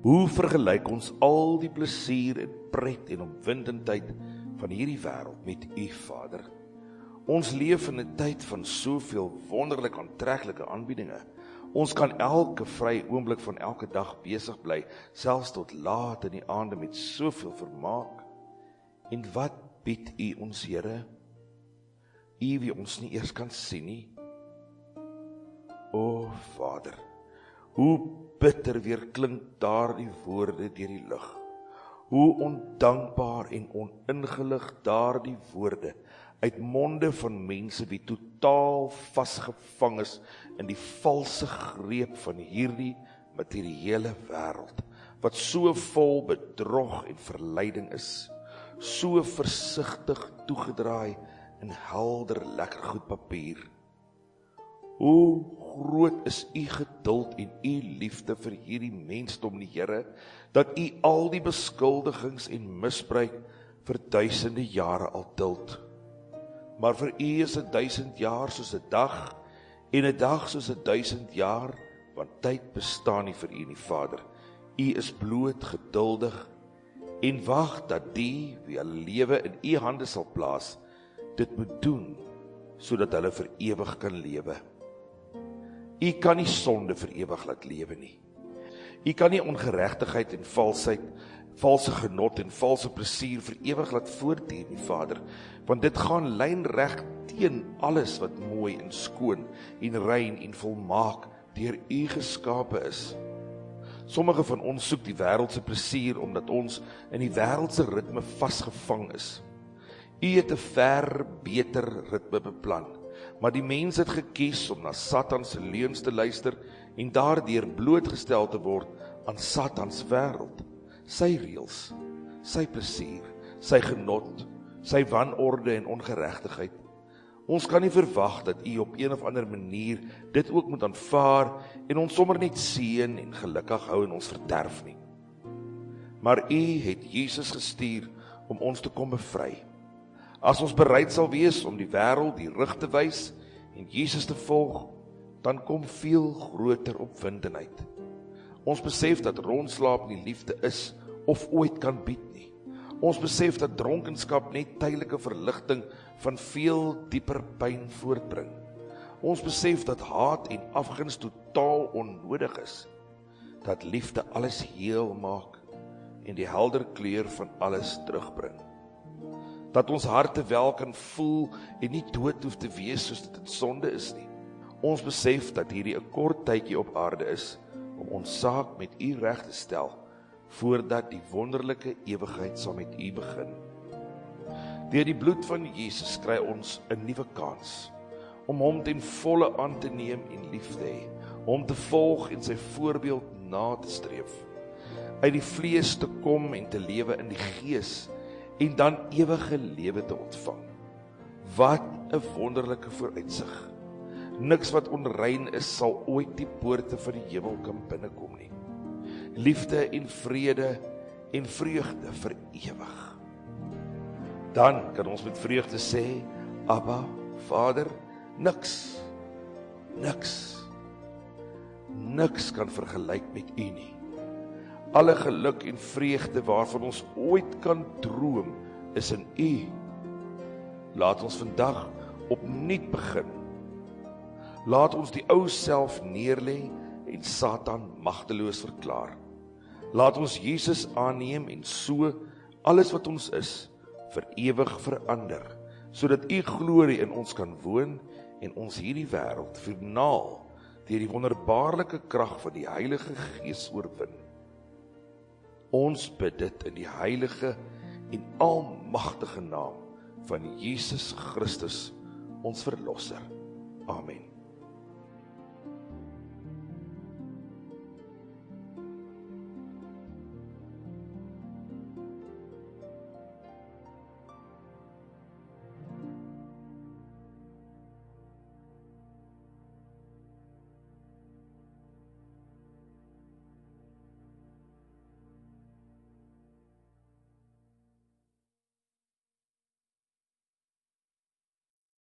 Hoe vergelyk ons al die plesier en pret en opwindendheid van hierdie wêreld met U, Vader? Ons leef in 'n tyd van soveel wonderlik aantreklike aanbiedinge. Ons kan elke vrye oomblik van elke dag besig bly, selfs tot laat in die aande met soveel vermaak. En wat bied U ons, Here? U wie ons nie eers kan sien nie. O Vader, hoe bitter weer klink daardie woorde deur die lug. Hoe ondankbaar en oningelig daardie woorde uit monde van mense wie totaal vasgevang is in die valse greep van hierdie materiële wêreld, wat so vol bedrog en verleiding is, so versigtig toegedraai in helder lekker goed papier. Hoe groot is U geduld en U liefde vir hierdie mensdom, die Here, dat U al die beskuldigings en misbruik vir duisende jare al duld. Maar vir U is 1000 jaar soos 'n dag, en 'n dag soos 1000 jaar, want tyd bestaan nie vir U nie, Vader. U is bloot geduldig en wag dat die wie hulle lewe in U hande sal plaas, dit moet doen, sodat hulle vir ewig kan lewe. U kan nie sonde vir ewig laat lewe nie. U kan nie ongeregtigheid en valsheid, valse genot en valse plesier vir ewig laat voortduur nie, Vader, want dit gaan lynreg teen alles wat mooi en skoon en rein en volmaak deur U geskape is. Sommige van ons soek die wêreldse plesier omdat ons in die wêreldse ritme vasgevang is. U het 'n ver beter ritme beplan, maar die mens het gekies om na Satan se leuns te luister en daardeur blootgestel te word aan Satan se wêreld, sy reëls, sy plesier, sy genot, sy wanorde en ongeregtigheid. Ons kan nie verwag dat U op een of ander manier dit ook moet aanvaar en ons sommer net seën en gelukkig hou in ons verderf nie. Maar U het Jesus gestuur om ons te kom bevry. As ons bereid sal wees om die wêreld die rug te wys en Jesus te volg, dan kom veel groter opwindenheid. Ons besef dat rondslaap nie liefde is of ooit kan bied nie. Ons besef dat dronkenskap net tydelike verligting van veel dieper pyn voortbring. Ons besef dat haat en afguns totaal onnodig is, dat liefde alles heel maak en die helder kleur van alles terugbring. Dat ons harte wel kan voel en nie dood hoef te wees soos dit in sonde is nie. Ons besef dat hierdie 'n kort tydjie op aarde is om ons saak met U reg te stel, voordat die wonderlike ewigheid sal met U begin. Deur die bloed van Jesus kry ons 'n nuwe kans om Hom ten volle aan te neem en lief te hê, om te volg en sy voorbeeld na te streef, uit die vlees te kom en te lewe in die gees, en dan ewige lewe te ontvang. Wat 'n wonderlike vooruitsig. Niks wat onrein is, sal ooit die poorte van die hemel kan binnekom nie. Liefde en vrede en vreugde vir ewig. Dan kan ons met vreugde sê, Abba, Vader, niks kan vergelyk met U nie. Alle geluk en vreugde waarvan ons ooit kan droom, is in U. Laat ons vandag opnuut begin. Laat ons die ou self neerlê en Satan magteloos verklaar. Laat ons Jesus aanneem en so alles wat ons is, vir ewig verander, sodat U glorie in ons kan woon en ons hierdie wêreld finaal deur die wonderbaarlike krag van die Heilige Gees oorwin. Ons bid dit in die heilige en almagtige naam van Jesus Christus, ons Verlosser. Amen.